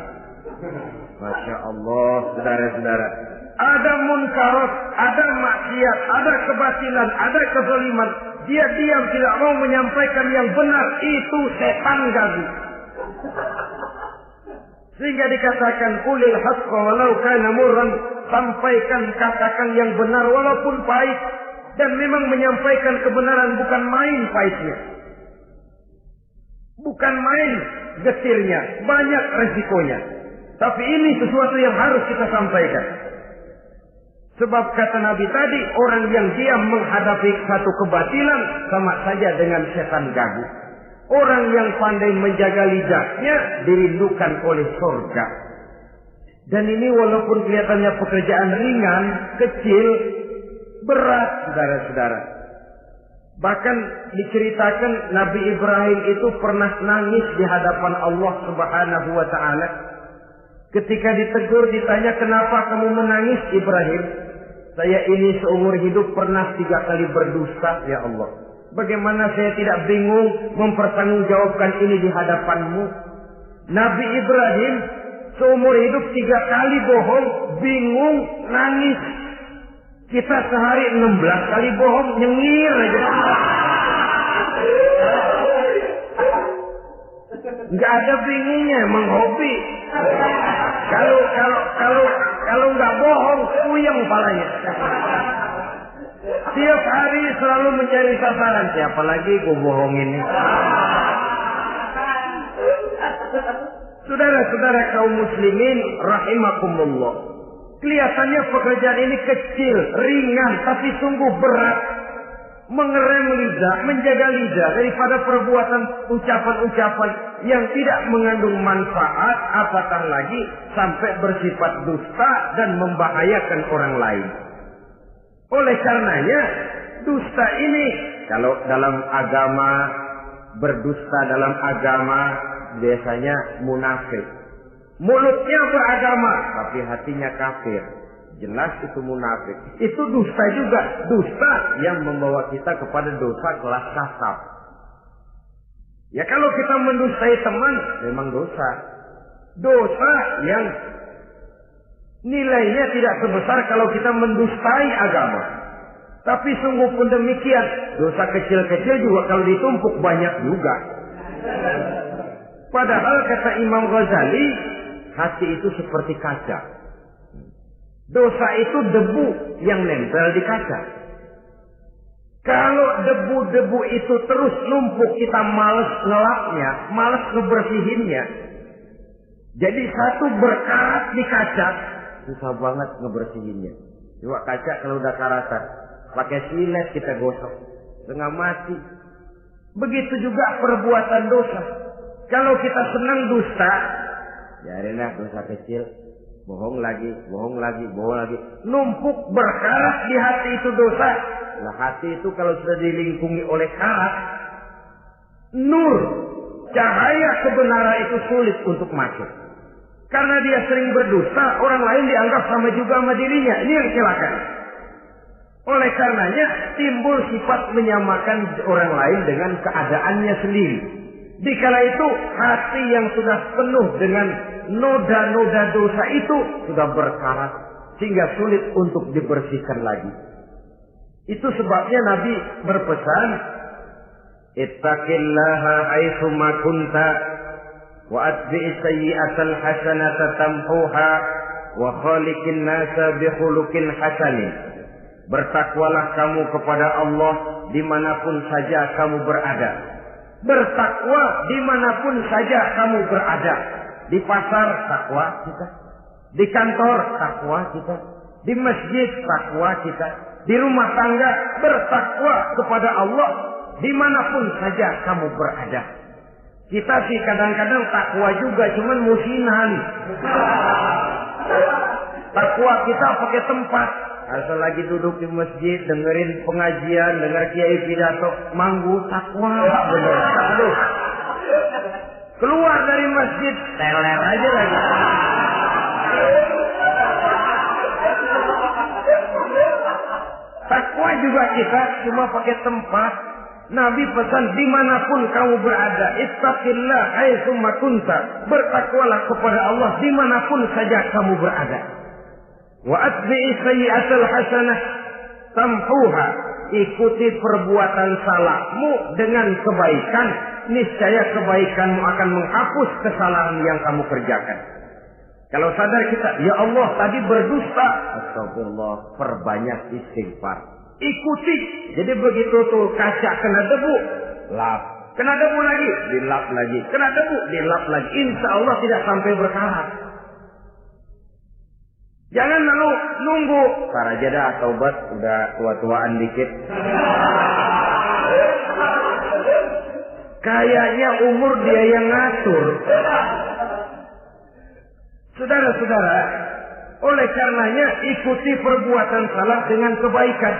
Masya Allah, saudara-saudara. Ada munkarat, ada maksiat, ada kebatilan, ada kezaliman. Dia diam, tidak mau menyampaikan yang benar. Itu setan gagu. Sehingga dikatakan, qulil haqqa walau kana murran. Sampaikan, katakan yang benar walaupun pahit. Dan memang menyampaikan kebenaran bukan main pahitnya. Bukan main getirnya, banyak resikonya. Tapi ini sesuatu yang harus kita sampaikan. Sebab kata Nabi tadi, orang yang diam menghadapi satu kebatilan sama saja dengan setan gagu. Orang yang pandai menjaga lidahnya dirindukan oleh surga. Dan ini walaupun kelihatannya pekerjaan ringan, kecil, berat, saudara-saudara. Bahkan diceritakan Nabi Ibrahim itu pernah nangis di hadapan Allah Subhanahu wa Ta'ala. Ketika ditegur, ditanya, kenapa kamu menangis Ibrahim? Saya ini seumur hidup pernah 3 kali berdusta, ya Allah. Bagaimana saya tidak bingung mempertanggungjawabkan ini di hadapanmu? Nabi Ibrahim seumur hidup 3 kali bohong, bingung, nangis. Kita sehari 16 kali bohong, nyengir aja. Nggak ada bingungnya, emang hobi. Kalau nggak bohong, puyeng palanya. Tiap hari selalu mencari sasaran. Siapa lagi gue bohongin nih? Saudara-saudara kaum muslimin rahimakumullah. Kelihatannya pekerjaan ini kecil, ringan, tapi sungguh berat. Mengerem lidah, menjaga lidah daripada perbuatan ucapan-ucapan yang tidak mengandung manfaat, apatah lagi sampai bersifat dusta dan membahayakan orang lain. Oleh karenanya, dusta ini kalau dalam agama, berdusta dalam agama biasanya munafik. Mulutnya beragama, tapi hatinya kafir. Jelas itu munafik. Itu dusta juga. Dusta yang membawa kita kepada dosa kelas kasar. Ya kalau kita mendustai teman, memang dosa. Dosa yang nilainya tidak sebesar kalau kita mendustai agama. Tapi sungguh pun demikian, dosa kecil-kecil juga kalau ditumpuk banyak juga. Padahal kata Imam Ghazali, hati itu seperti kaca. Dosa itu debu yang nempel di kaca. Kalau debu-debu itu terus numpuk, kita males ngelapnya, males ngebersihinnya. Jadi satu berkarat di kaca, susah banget ngebersihinnya. Coba kaca kalau udah karatan, pakai silet kita gosok, setengah mati. Begitu juga perbuatan dosa. Kalau kita senang dusta, biarinlah dosa kecil. Bohong lagi, bohong lagi, bohong lagi. Numpuk berkarat di hati itu dosa. Nah hati itu kalau sudah dilingkungi oleh karat, nur, cahaya kebenaran itu sulit untuk masuk. Karena dia sering berdusta, orang lain dianggap sama juga sama dirinya. Ini yang celaka. Oleh karenanya timbul sifat menyamakan orang lain dengan keadaannya sendiri. Dikala itu hati yang sudah penuh dengan noda-noda dosa itu sudah berkarat sehingga sulit untuk dibersihkan lagi. Itu sebabnya Nabi berpesan, ittaqillaha haitsu ma kunta wa atbi'is sayyi'atal hasanata tamhuha wa khaliqin nasa bi khuluqin hasanin. Bertakwalah kamu kepada Allah dimanapun saja kamu berada. Bertakwa dimanapun saja kamu berada. Di pasar takwa kita, di kantor takwa kita, di masjid takwa kita, di rumah tangga bertakwa kepada Allah dimanapun saja kamu berada. Kita sih kadang-kadang takwa juga, cuman musinan. Takwa kita pakai tempat. Asal lagi duduk di masjid, dengerin pengajian, denger kiai pidato, manggu takwa bener. Aduh. Keluar dari masjid, teler aja lagi. Takwa juga kita cuma pakai tempat. Nabi pesan dimanapun kamu berada, ittaqillah haitsu ma kunta. Bertakwalah kepada Allah dimanapun saja kamu berada. Wa atbi'i sayyi'atal hasanah tamhuha. Ikuti perbuatan salahmu dengan kebaikan, niscaya kebaikanmu akan menghapus kesalahan yang kamu kerjakan. Kalau sadar kita, ya Allah tadi berdusta, astagfirullah, perbanyak istighfar. Ikuti. Jadi begitu tuh kaca kena debu, lap. Kena debu lagi, dilap lagi. Kena debu, dilap lagi. Insya Allah tidak sampai berkarat. Jangan lalu nunggu. Ntar aja dah taubat, udah tua-tuaan dikit. Kayaknya umur dia yang ngatur. Saudara-saudara, oleh karenanya ikuti perbuatan salah dengan kebaikan.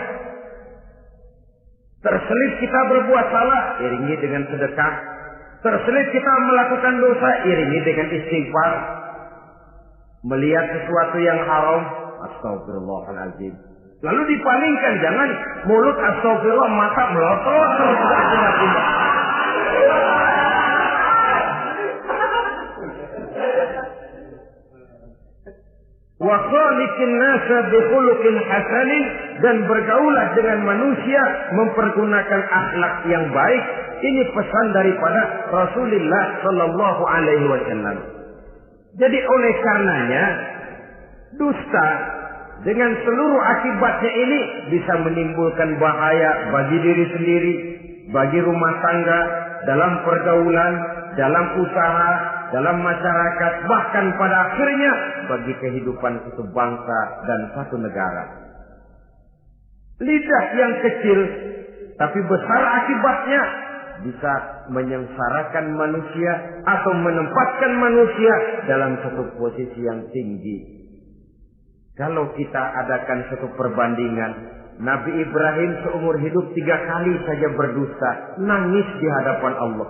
Terselip kita berbuat salah, iringi dengan sedekah. Terselip kita melakukan dosa, iringi dengan istighfar. Melihat sesuatu yang haram, astagfirullahaladzim. Lalu dipalingkan, jangan mulut astagfirullah, mata melotot. Wa khaliqin nasa bi khuluqin hasanin, dan bergaulah dengan manusia mempergunakan akhlak yang baik. Ini pesan daripada Rasulullah sallallahu alaihi wasallam. Jadi oleh karenanya dusta dengan seluruh akibatnya ini bisa menimbulkan bahaya bagi diri sendiri, bagi rumah tangga, dalam pergaulan, dalam usaha, dalam masyarakat, bahkan pada akhirnya bagi kehidupan satu bangsa dan satu negara. Lidah yang kecil tapi besar akibatnya bisa menyengsarakan manusia atau menempatkan manusia dalam satu posisi yang tinggi. Kalau kita adakan satu perbandingan, Nabi Ibrahim seumur hidup 3 kali saja berdusta, nangis di hadapan Allah.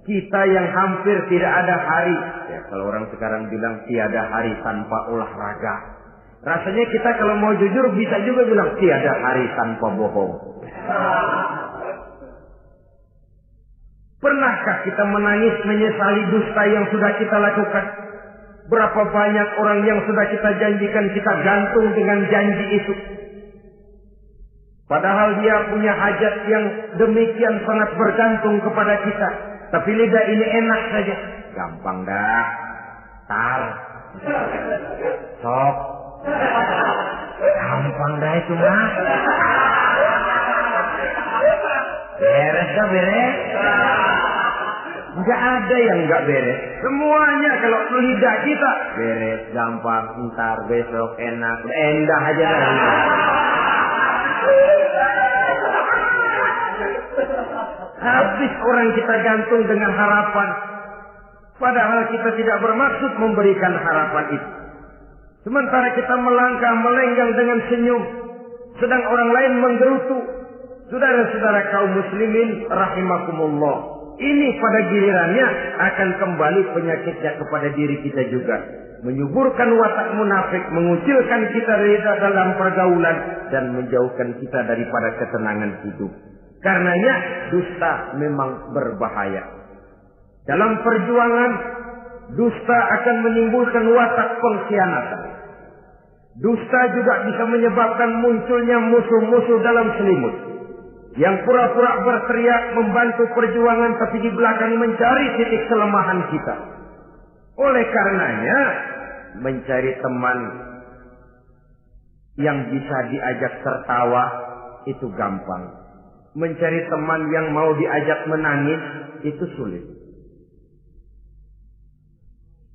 Kita yang hampir tidak ada hari, ya kalau orang sekarang bilang tiada hari tanpa olahraga. Rasanya kita kalau mau jujur bisa juga bilang tiada hari tanpa bohong. Pernahkah kita menangis menyesali dusta yang sudah kita lakukan? Berapa banyak orang yang sudah kita janjikan kita gantung dengan janji itu. Padahal dia punya hajat yang demikian sangat bergantung kepada kita. Tapi lidah ini enak saja. Gampang dah. Tar. Sok. Gampang dah itu mah. Beres dah beres. Enggak ada yang enggak beres. Semuanya kalau lidah kita beres, gampang, ntar, besok, enak, endah aja dah. Habis orang kita gantung dengan harapan. Padahal kita tidak bermaksud memberikan harapan itu. Sementara kita melangkah melenggang dengan senyum, sedang orang lain menggerutu. Saudara-saudara kaum muslimin rahimakumullah, ini pada gilirannya akan kembali penyakitnya kepada diri kita juga. Menyuburkan watak munafik, mengucilkan kita dari dalam pergaulan, dan menjauhkan kita daripada ketenangan hidup. Karenanya dusta memang berbahaya. Dalam perjuangan, dusta akan menimbulkan watak pengkhianatan. Dusta juga bisa menyebabkan munculnya musuh-musuh dalam selimut, yang pura-pura berteriak membantu perjuangan tapi di belakang mencari titik kelemahan kita. Oleh karenanya, mencari teman yang bisa diajak tertawa itu gampang. Mencari teman yang mau diajak menangis itu sulit.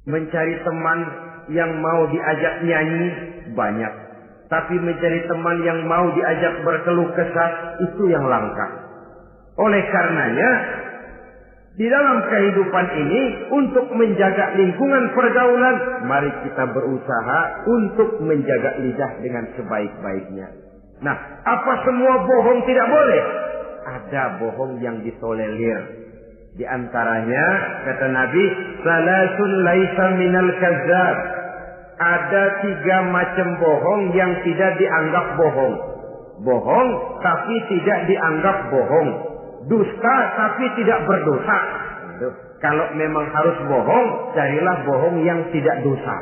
Mencari teman yang mau diajak nyanyi banyak. Tapi mencari teman yang mau diajak berkeluh kesah itu yang langka. Oleh karenanya, di dalam kehidupan ini untuk menjaga lingkungan pergaulan, mari kita berusaha untuk menjaga lidah dengan sebaik-baiknya. Nah, apa semua bohong tidak boleh? Ada bohong yang ditolerir. Di antaranya kata Nabi, salasun laisa minal kadzab. Ada 3 macam bohong yang tidak dianggap bohong. Bohong tapi tidak dianggap bohong. Dusta tapi tidak berdosa. Kalau memang harus bohong, carilah bohong yang tidak dosa.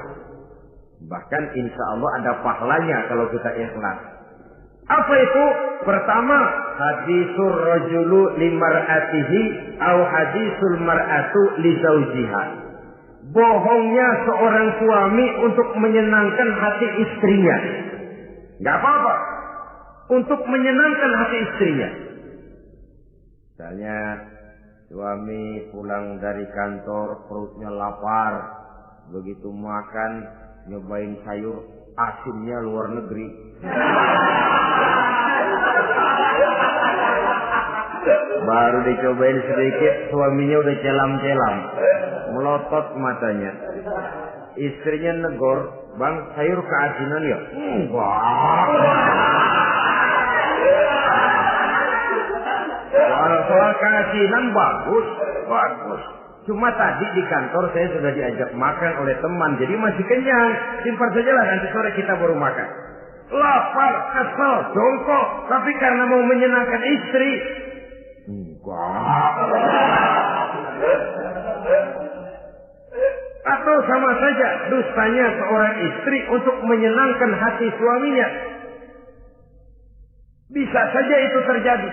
Bahkan insya Allah ada pahalanya kalau kita ikhlas. Apa itu? Pertama, hadisul rajulu limar'atihi au hadisul mar'atu li zaujiha. Bohongnya seorang suami untuk menyenangkan hati istrinya. Enggak apa-apa. Untuk menyenangkan hati istrinya. Misalnya suami pulang dari kantor perutnya lapar. Begitu makan nyobain sayur asinnya luar negeri. Baru dicobain sedikit, suaminya udah celam-celam, melotot matanya. Istrinya negor, bang sayur keasinan ya? Enggak. Soal keasinan bagus. Cuma tadi di kantor saya sudah diajak makan oleh teman, jadi masih kenyang. Simpan sajalah, nanti sore kita baru makan. Lapar, kesel, jongkok, tapi karena mau menyenangkan istri. Enggak. Atau sama saja dustanya seorang istri untuk menyenangkan hati suaminya. Bisa saja itu terjadi.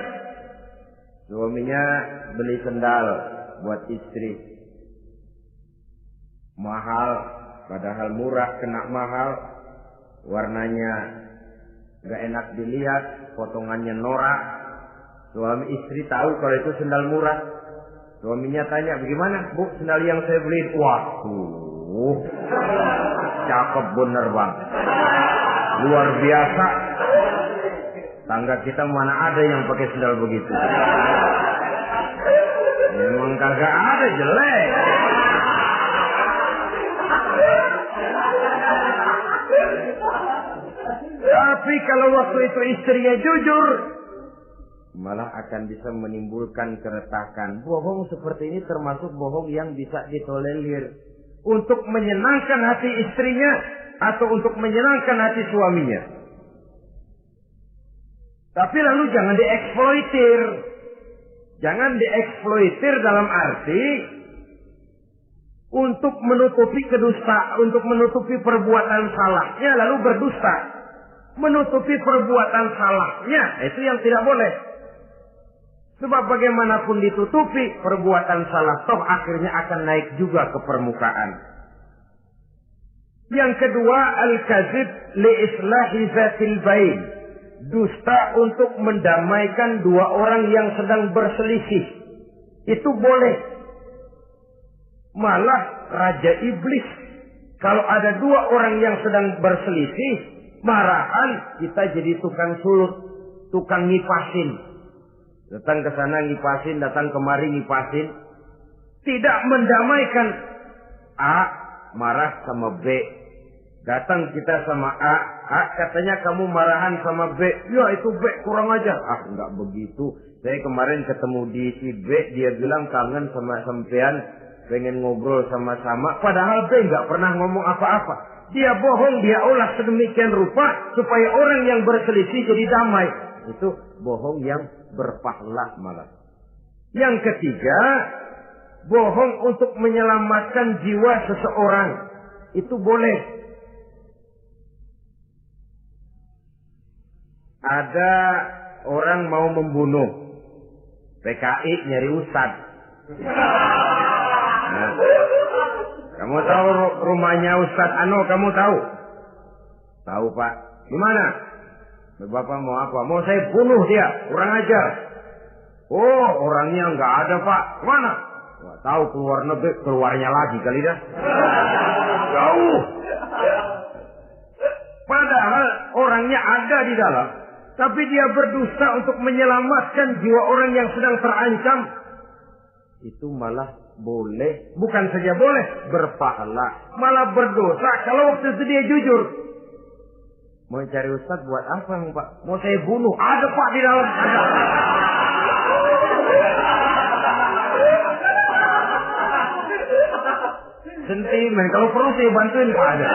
Suaminya beli sendal buat istri. Mahal, padahal murah kena mahal. Warnanya gak enak dilihat, potongannya norak. Suami istri tahu kalau itu sendal murah. Suaminya tanya, bagaimana bu sendal yang saya beli? Waduh, cakep bener bang, luar biasa. Tangga kita mana ada yang pakai sendal begitu. Memang kagak ada, jelek. Tapi kalau waktu itu istrinya jujur, malah akan bisa menimbulkan keretakan. Bohong seperti ini termasuk bohong yang bisa ditolerir untuk menyenangkan hati istrinya atau untuk menyenangkan hati suaminya. Tapi lalu jangan dieksploitir. Jangan dieksploitir dalam arti untuk menutupi kedustaan, untuk menutupi perbuatan salahnya lalu berdusta. Menutupi perbuatan salahnya, itu yang tidak boleh. Sebab bagaimanapun ditutupi perbuatan salah, toh akhirnya akan naik juga ke permukaan. Yang kedua, al-kadzib li islahi zatil bain. Dusta untuk mendamaikan dua orang yang sedang berselisih. Itu boleh. Malah Raja Iblis, kalau ada dua orang yang sedang berselisih, marahan kita jadi tukang sulut, tukang ngipasin. Datang ke sana ngipasin, datang kemari ngipasin. Tidak mendamaikan. A marah sama B. Datang kita sama A katanya kamu marahan sama B. Ya itu B kurang ajar. Enggak begitu. Saya kemarin ketemu di si B, dia bilang kangen sama sampean, pengen ngobrol sama-sama. Padahal B enggak pernah ngomong apa-apa. Dia bohong, dia olah sedemikian rupa supaya orang yang berselisih jadi damai. Itu bohong yang berpahala malah. Yang ketiga, bohong untuk menyelamatkan jiwa seseorang. Itu boleh. Ada orang mau membunuh, PKI nyari ustad. Nah, kamu tahu rumahnya Ustadz Ano, kamu tahu? Tahu Pak. Gimana? Bapak mau apa? Mau saya bunuh dia, kurang ajar. Oh, orangnya nggak ada Pak. Mana? Nggak tahu, keluar negeri, keluarnya lagi kali dah. Jauh. Padahal orangnya ada di dalam, tapi dia berdusta untuk menyelamatkan jiwa orang yang sedang terancam. Itu malah boleh, bukan saja boleh, berpahala, malah berdosa kalau waktu itu dia jujur. Mau cari ustaz buat apa Pak? Mau saya bunuh? Ada Pak di dalam. Ada. Sentimen, kalau perlu saya bantuin Pak. Ada.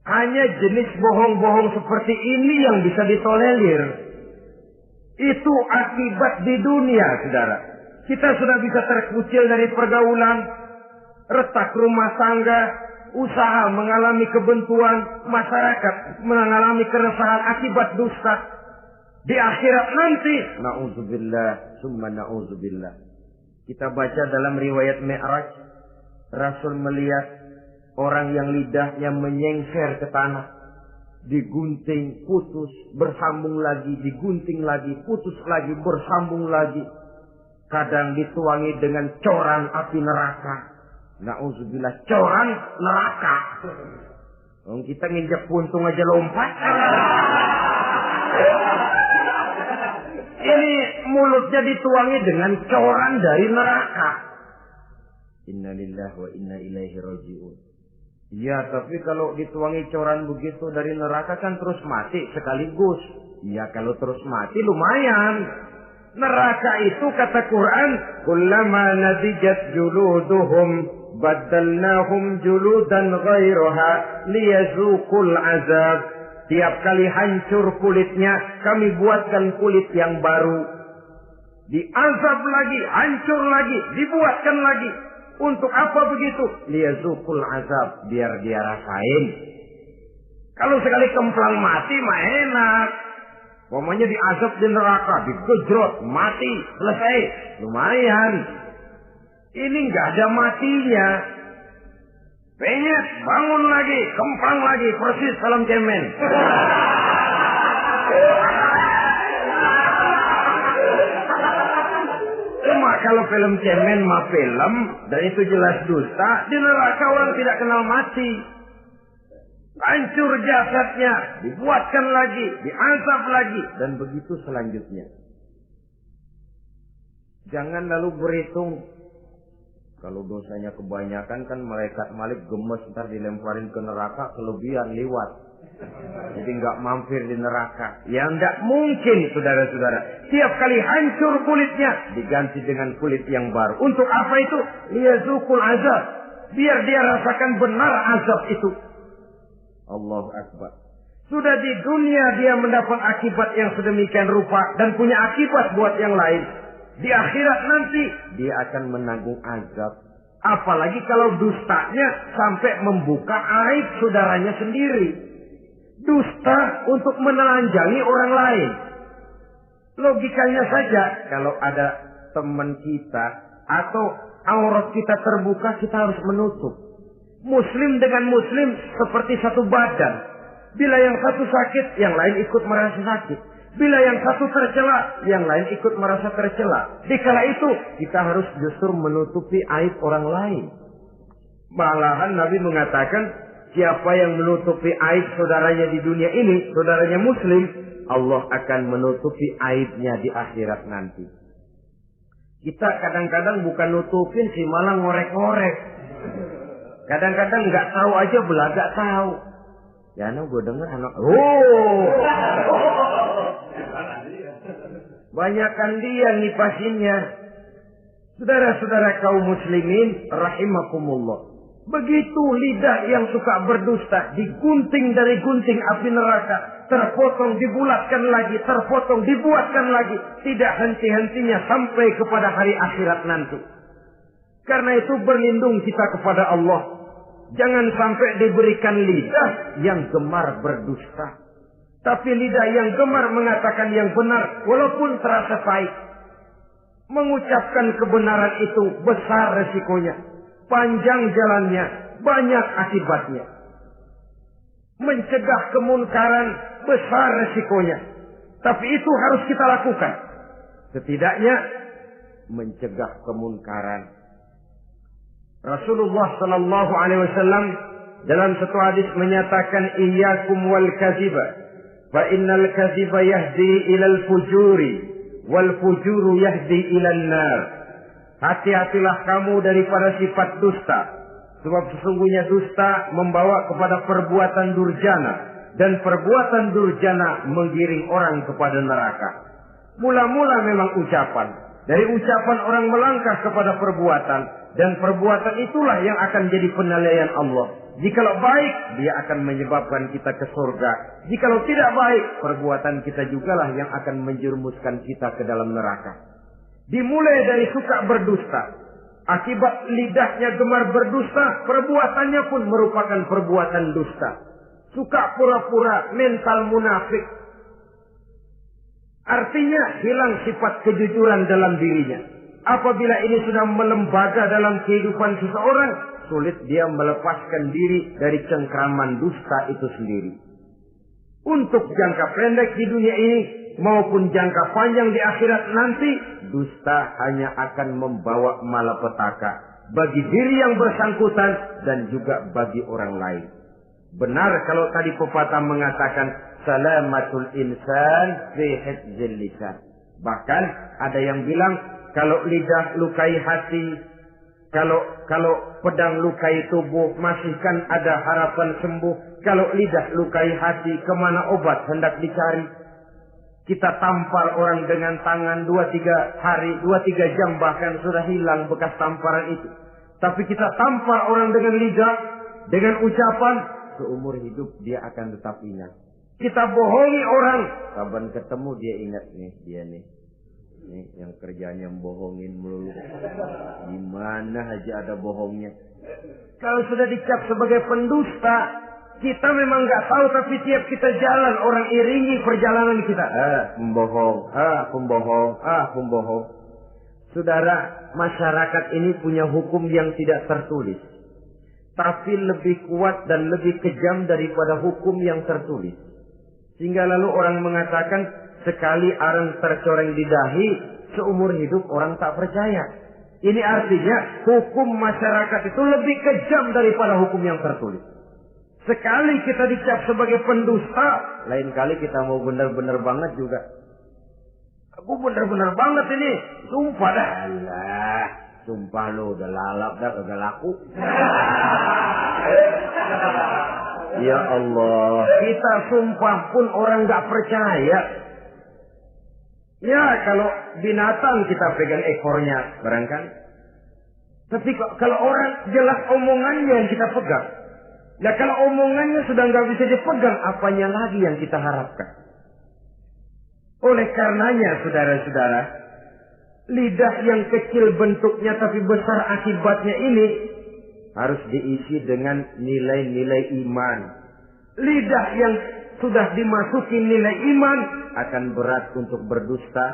Hanya jenis bohong-bohong seperti ini yang bisa ditolerir. Itu akibat di dunia, saudara. Kita sudah bisa terkucil dari pergaulan, retak rumah tangga, usaha mengalami kebuntuan, masyarakat mengalami keresahan akibat dusta. Di akhirat nanti, na'udzubillah, summa na'udzubillah. Kita baca dalam riwayat Mi'raj, Rasul melihat orang yang lidahnya menyengser ke tanah, digunting, putus, bersambung lagi, digunting lagi, putus lagi, bersambung lagi. Kadang dituangi dengan coran api neraka. Na'udzubillah, coran neraka. Kita nginjak puntung aja lompat. Ini mulutnya dituangi dengan coran dari neraka. Innalillahi wa inna ilaihi raji'un. Iya, tapi kalau dituangi coran begitu dari neraka kan terus mati sekaligus. Iya, kalau terus mati lumayan. Neraka itu kata Quran, kullama nadijat juluduhum baddalnahum juludan ghairaha liyazuqul azab. Tiap kali hancur kulitnya, kami buatkan kulit yang baru. Diazab lagi, hancur lagi, dibuatkan lagi. Untuk apa begitu? Liyazuqul azab, biar dia rasain. Kalau sekali kemplang mati mah enak. Pokoknya diazab di neraka, digejrot, mati, selesai. Lumayan. Ini nggak ada matinya. Penyet, bangun lagi, kemplang lagi, persis salam cemen. Cuma kalau film cemen mah film, dan itu jelas dusta, di neraka orang tidak kenal mati. Hancur jasadnya, dibuatkan lagi, diazab lagi, dan begitu selanjutnya. Jangan lalu berhitung. Kalau dosanya kebanyakan kan malaikat Malik gemes, ntar dilemparin ke neraka, kelebihan liwat. Jadi nggak mampir di neraka. Ya nggak mungkin, saudara-saudara. Tiap kali hancur kulitnya, diganti dengan kulit yang baru. Untuk apa itu? Liyazuqul azab. Biar dia rasakan benar azab itu. Allahu Akbar. Sudah di dunia dia mendapat akibat yang sedemikian rupa dan punya akibat buat yang lain. Di akhirat nanti dia akan menanggung azab. Apalagi kalau dustanya sampai membuka aib saudaranya sendiri. Dusta untuk menelanjangi orang lain. Logikanya saja, kalau ada teman kita atau aurat kita terbuka, kita harus menutup. Muslim dengan muslim seperti satu badan. Bila yang satu sakit, yang lain ikut merasa sakit. Bila yang satu tercela, yang lain ikut merasa tercela. Dikala itu, kita harus justru menutupi aib orang lain. Malahan Nabi mengatakan, siapa yang menutupi aib saudaranya di dunia ini, saudaranya muslim, Allah akan menutupi aibnya di akhirat nanti. Kita kadang-kadang bukan nutupin sih, malah ngorek-ngorek. Kadang-kadang nggak tahu aja belaga tahu. Ya, gue dengar anak. Banyakan dia nipasinnya. Saudara-saudara kaum muslimin rahimakumullah. Begitu lidah yang suka berdusta digunting dari gunting api neraka, terpotong dibulatkan lagi, terpotong dibuatkan lagi, tidak henti-hentinya sampai kepada hari akhirat nanti. Karena itu berlindung kita kepada Allah. Jangan sampai diberikan lidah yang gemar berdusta. Tapi lidah yang gemar mengatakan yang benar walaupun terasa pahit. Mengucapkan kebenaran itu besar resikonya. Panjang jalannya, banyak akibatnya. Mencegah kemunkaran besar resikonya. Tapi itu harus kita lakukan. Setidaknya mencegah kemunkaran. Rasulullah sallallahu alaihi wasallam dalam satu hadis menyatakan iyyakum wal kadziba fa innal kadziba yahdi ilal fujuri wal fujuru yahdi ilan nar. Hati-hatilah kamu daripada sifat dusta, sebab sesungguhnya dusta membawa kepada perbuatan durjana dan perbuatan durjana menggiring orang kepada neraka. Mula-mula memang ucapan, dari ucapan orang melangkah kepada perbuatan, dan perbuatan itulah yang akan jadi penilaian Allah. Jikalau baik, dia akan menyebabkan kita ke surga. Jikalau tidak baik, perbuatan kita jugalah yang akan menjerumuskan kita ke dalam neraka. Dimulai dari suka berdusta. Akibat lidahnya gemar berdusta, perbuatannya pun merupakan perbuatan dusta. Suka pura-pura, mental munafik. Artinya hilang sifat kejujuran dalam dirinya. Apabila ini sudah melembaga dalam kehidupan seseorang, sulit dia melepaskan diri dari cengkraman dusta itu sendiri. Untuk jangka pendek di dunia ini maupun jangka panjang di akhirat nanti, dusta hanya akan membawa malapetaka bagi diri yang bersangkutan dan juga bagi orang lain. Benar kalau tadi pepatah mengatakan salamatul insan fi hifdzil lisan. Bahkan ada yang bilang kalau lidah lukai hati, kalau pedang lukai tubuh, masihkan ada harapan sembuh. Kalau lidah lukai hati, kemana obat hendak dicari? Kita tampar orang dengan tangan 2-3 hari, 2-3 jam bahkan sudah hilang bekas tamparan itu. Tapi kita tampar orang dengan lidah, dengan ucapan, seumur hidup dia akan tetap ingat. Kita bohongi orang, kapan ketemu dia ingat nih, dia nih. Nih yang kerjanya bohongin melulu. Gimana aja ada bohongnya. Kalau sudah dicap sebagai pendusta, kita memang nggak tahu, tapi tiap kita jalan orang iringi perjalanan kita. Pembohong, pembohong. Saudara, masyarakat ini punya hukum yang tidak tertulis, tapi lebih kuat dan lebih kejam daripada hukum yang tertulis. Sehingga lalu orang mengatakan sekali arang tercoreng di dahi, seumur hidup orang tak percaya. Ini artinya hukum masyarakat itu lebih kejam daripada hukum yang tertulis. Sekali kita dicap sebagai pendusta, lain kali kita mau benar-benar banget juga. Aku benar-benar banget ini, sumpah dah. Alah, sumpah lo udah lalap dah, kagak laku. Ya Allah, kita sumpah pun orang gak percaya. Ya kalau binatang kita pegang ekornya barangkali. Tapi kalau orang jelas omongannya yang kita pegang. Nah kalau omongannya sudah nggak bisa dipegang, apanya lagi yang kita harapkan? Oleh karenanya saudara-saudara, lidah yang kecil bentuknya tapi besar akibatnya ini harus diisi dengan nilai-nilai iman. Lidah yang sudah dimasuki nilai iman akan berat untuk berdusta,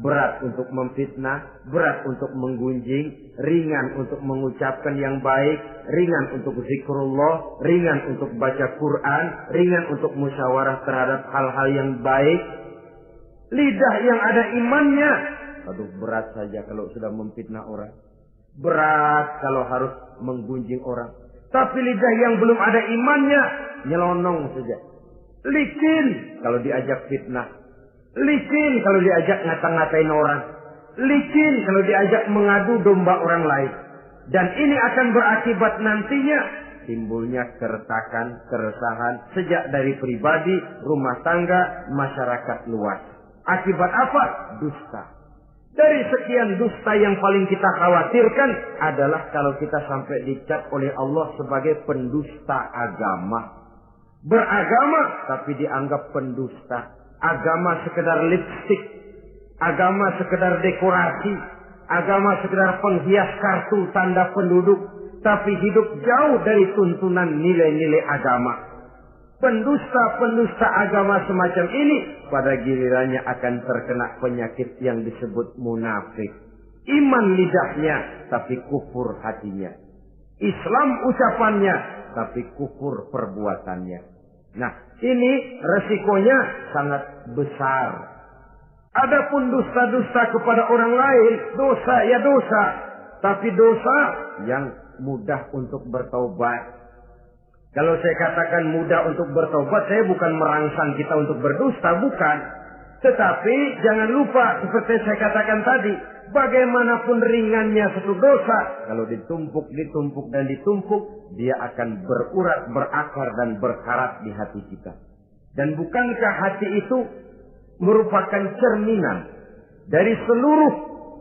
berat untuk memfitnah, berat untuk menggunjing, ringan untuk mengucapkan yang baik, ringan untuk zikrullah, ringan untuk baca Quran, ringan untuk musyawarah terhadap hal-hal yang baik. Lidah yang ada imannya, aduh berat saja kalau sudah memfitnah orang, berat kalau harus menggunjing orang. Tapi lidah yang belum ada imannya, nyelonong saja. Licin kalau diajak fitnah, licin kalau diajak ngata-ngatain orang, licin kalau diajak mengadu domba orang lain. Dan ini akan berakibat nantinya timbulnya keretakan, keresahan sejak dari pribadi, rumah tangga, masyarakat luas. Akibat apa? Dusta. Dari sekian dusta yang paling kita khawatirkan adalah kalau kita sampai dicap oleh Allah sebagai pendusta agama. Beragama tapi dianggap pendusta. Agama sekedar lipstik, agama sekedar dekorasi, agama sekedar penghias kartu tanda penduduk, tapi hidup jauh dari tuntunan nilai-nilai agama. Pendusta-pendusta agama semacam ini pada gilirannya akan terkena penyakit yang disebut munafik. Iman lidahnya tapi kufur hatinya. Islam ucapannya tapi kufur perbuatannya. Nah, ini resikonya sangat besar. Adapun dusta-dusta kepada orang lain, dosa ya dosa, tapi dosa yang mudah untuk bertaubat. Kalau saya katakan mudah untuk bertobat, saya bukan merangsang kita untuk berdusta, bukan. Tetapi jangan lupa seperti saya katakan tadi, bagaimanapun ringannya satu dosa, kalau ditumpuk dan ditumpuk, dia akan berurat, berakar dan berkarat di hati kita. Dan bukankah hati itu merupakan cerminan dari seluruh